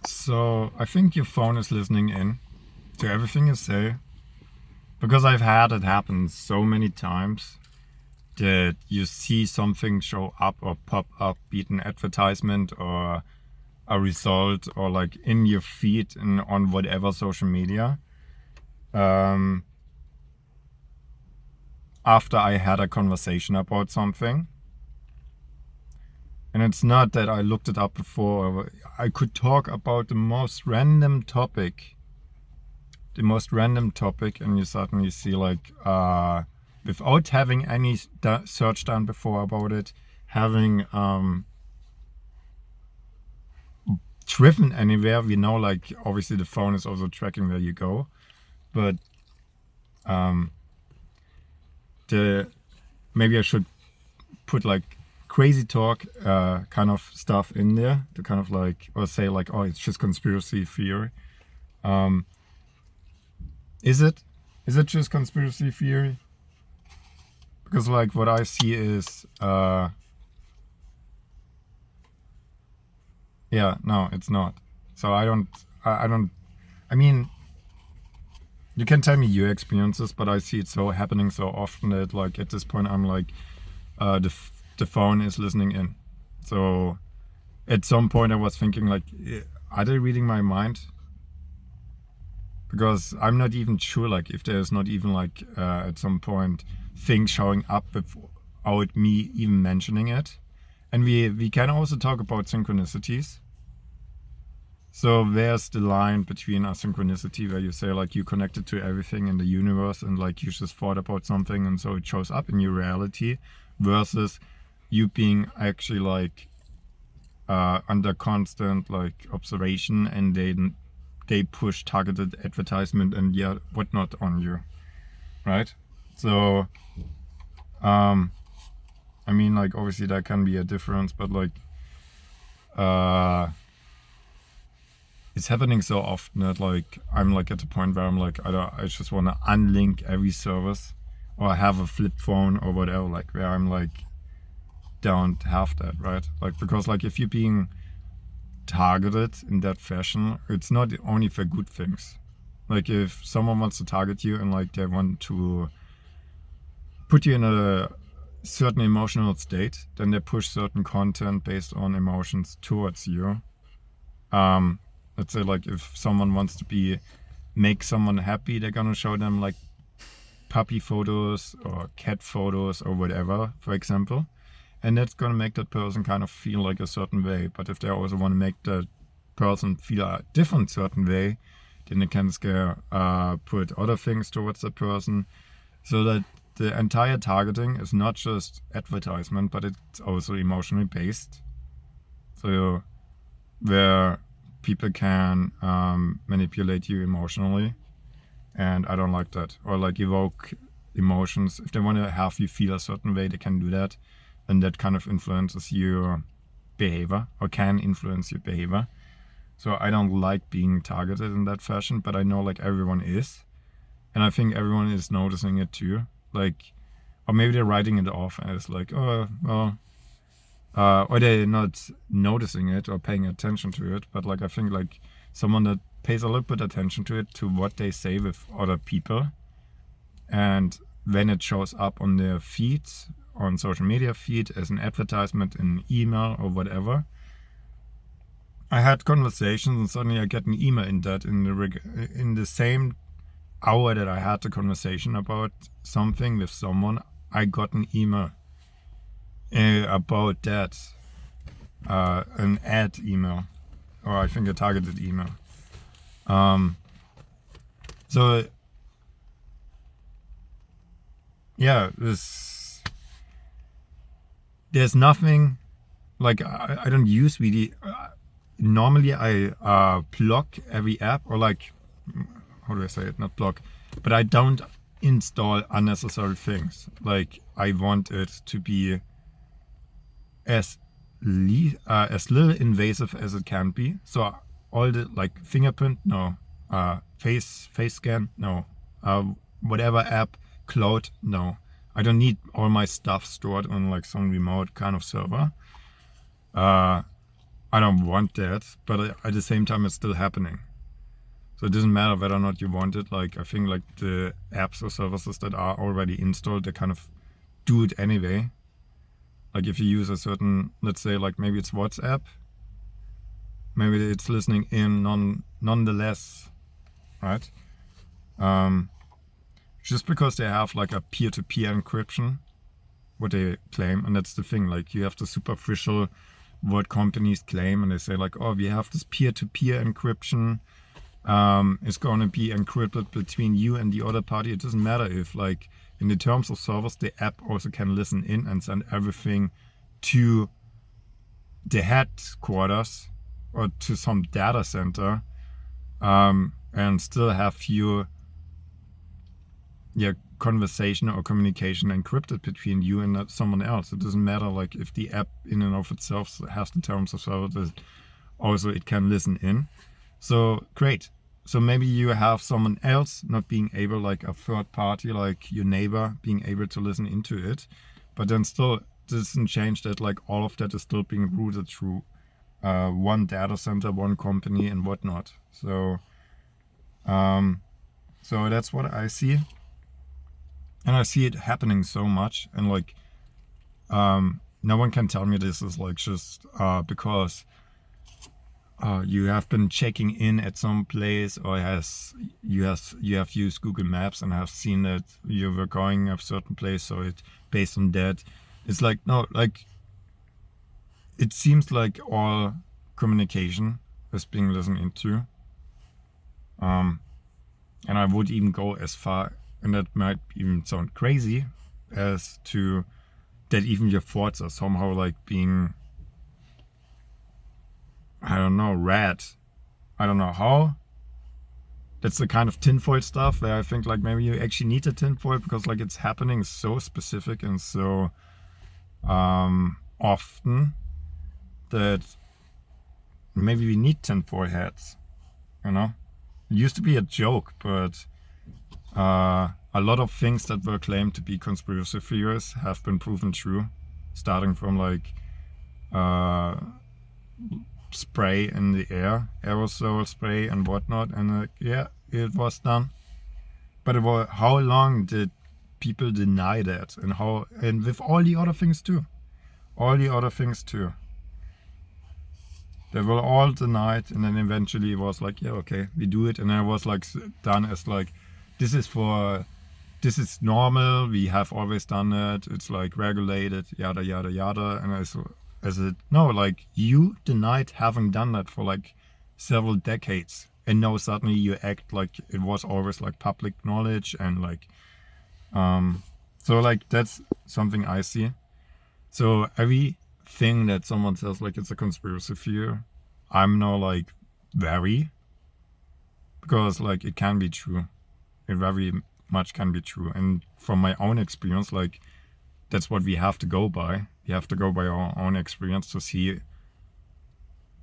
So I think your phone is listening in to everything you say because I've had it happen so many times that you see something show up or pop up, be it an advertisement or a result or like in your feed and on whatever social media. Um, After I had a conversation about something. And it's not that I looked it up before. I could talk about the most random topic, and you suddenly see like, without having any search done before about it, having driven anywhere. We know like obviously the phone is also tracking where you go, but um, the maybe I should put like crazy talk kind of stuff in there to kind of like, or say like, oh, it's just conspiracy theory. Um, is it? Is it just conspiracy theory? Because like what I see is, yeah, no, it's not. So I don't. I mean, you can tell me your experiences, but I see it so happening so often that like at this point I'm like, the phone is listening in. So at some point I was thinking like, are they reading my mind? Because I'm not even sure like if there's not even like at some point things showing up without me even mentioning it. And we can also talk about synchronicities. So there's the line between a synchronicity where you say like you connected to everything in the universe and like you just thought about something and so it shows up in your reality, versus you being actually like under constant like observation, and they push targeted advertisement and yeah whatnot on you, right? So I mean like obviously there can be a difference, but like uh it's happening so often that like I'm like at the point where I'm like I just want to unlink every service or have a flip phone or whatever, like where I'm like don't have that, right? Like because like if you're being targeted in that fashion, it's not only for good things. Like if someone wants to target you and like they want to put you in a certain emotional state, then they push certain content based on emotions towards you. Let's say like if someone wants to make someone happy, they're gonna show them like puppy photos or cat photos or whatever, for example. And that's gonna make that person kind of feel like a certain way. But if they also want to make that person feel a different certain way, then they can put other things towards that person. So that the entire targeting is not just advertisement, but it's also emotionally based. So where people can manipulate you emotionally, and I don't like that. Or like evoke emotions. If they want to have you feel a certain way, they can do that, and that kind of influences your behavior or can influence your behavior. So I don't like being targeted in that fashion, but I know like everyone is, and I think everyone is noticing it too. Like, or maybe they're writing it off as like, oh well, or they're not noticing it or paying attention to it. But like I think like someone that pays a little bit attention to it, to what they say with other people, and when it shows up on their feeds, on social media feed as an advertisement in email or whatever. I had conversations and suddenly I get an email in that in the same hour that I had the conversation about something with someone, I got an email about that, an ad email, or I think a targeted email. So yeah, there's nothing like I don't use really. Normally I block every app, or like, how do I say it? Not block, but I don't install unnecessary things. Like I want it to be as as little invasive as it can be. So all the like fingerprint, no. Face scan, no. Whatever app, cloud, no. I don't need all my stuff stored on like some remote kind of server. I don't want that, but at the same time, it's still happening. So it doesn't matter whether or not you want it. Like, I think like the apps or services that are already installed, they kind of do it anyway. Like if you use a certain, let's say like maybe it's WhatsApp, maybe it's listening in nonetheless, right? Just because they have like a peer-to-peer encryption, what they claim, and that's the thing. Like you have the superficial what companies claim, and they say like, oh, we have this peer-to-peer encryption. It's going to be encrypted between you and the other party. It doesn't matter if like in the terms of service, the app also can listen in and send everything to the headquarters or to some data center, and still have your conversation or communication encrypted between you and someone else. It doesn't matter like if the app in and of itself has the terms of service, also it can listen in. So great. So maybe you have someone else not being able, like a third party, like your neighbor, being able to listen into it, but then still doesn't change that like all of that is still being routed through one data center, one company, and whatnot. So that's what I see, and I see it happening so much, and like no one can tell me this is like just because you have been checking in at some place, or you have used Google Maps and have seen that you were going a certain place, so it based on that. It's like no, like it seems like all communication is being listened into. And I would even go as far, and that might even sound crazy, as to that even your thoughts are somehow like being, I don't know, read. I don't know how. That's the kind of tinfoil stuff where I think like maybe you actually need a tinfoil, because like it's happening so specific and so often that maybe we need tinfoil hats, you know? It used to be a joke, but a lot of things that were claimed to be conspiracy theories have been proven true, starting from like spray in the air, aerosol spray and whatnot, and yeah, it was done. But how long did people deny that, and with all the other things too, they were all denied, and then eventually it was like, yeah, okay, we do it, and then it was like done as like, this is normal, we have always done it, it's like regulated, yada yada yada. And no, like you denied having done that for like several decades, and now suddenly you act like it was always like public knowledge, and like so like that's something I see. So everything that someone says like it's a conspiracy theory, I'm now like wary, because like it can be true, it very much can be true. And from my own experience, like that's what we have to go by. We have to go by our own experience to see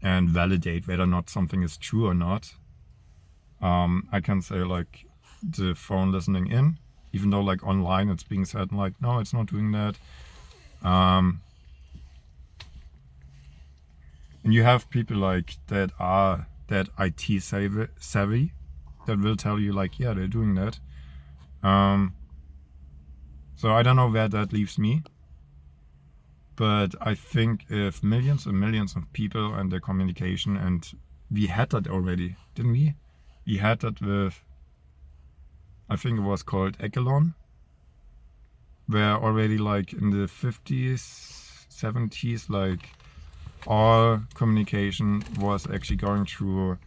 and validate whether or not something is true or not. I can say like the phone listening in, even though like online it's being said like, no, it's not doing that. And you have people like that are that IT savvy that will tell you like, yeah, they're doing that. So I don't know where that leaves me, but I think if millions and millions of people and their communication, and we had that already, didn't we? We had that with, I think it was called Echelon, where already like in the 50s, 70s, like all communication was actually going through,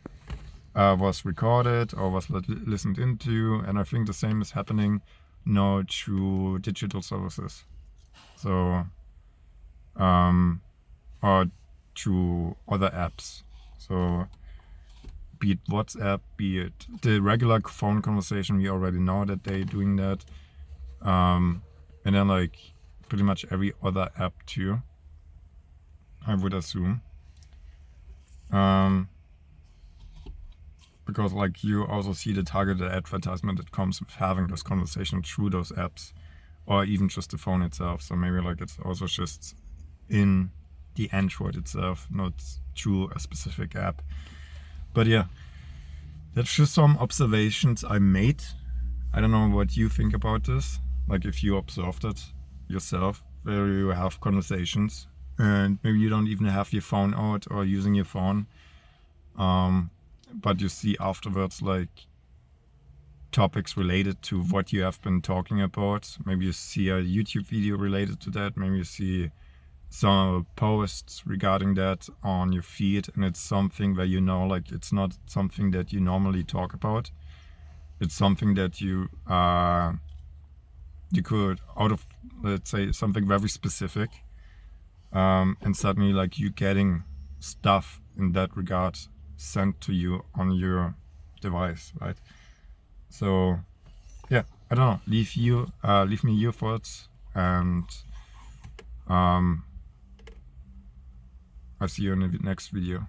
was recorded or was listened into. And I think the same is happening now through digital services. So, or through other apps. So, be it WhatsApp, be it the regular phone conversation, we already know that they're doing that. And then like pretty much every other app too, I would assume. Because like you also see the targeted advertisement that comes with having this conversation through those apps, or even just the phone itself. So maybe like it's also just in the Android itself, not through a specific app. But yeah, that's just some observations I made. I don't know what you think about this, like if you observed it yourself, where you have conversations and maybe you don't even have your phone out or using your phone, but you see afterwards like topics related to what you have been talking about. Maybe you see a YouTube video related to that, maybe you see some posts regarding that on your feed, and it's something where you know, like, it's not something that you normally talk about. It's something that you could, out of, let's say, something very specific, and suddenly like you getting stuff in that regard sent to you on your device, right? So yeah, I don't know, leave me your thoughts, and I'll see you in the next video.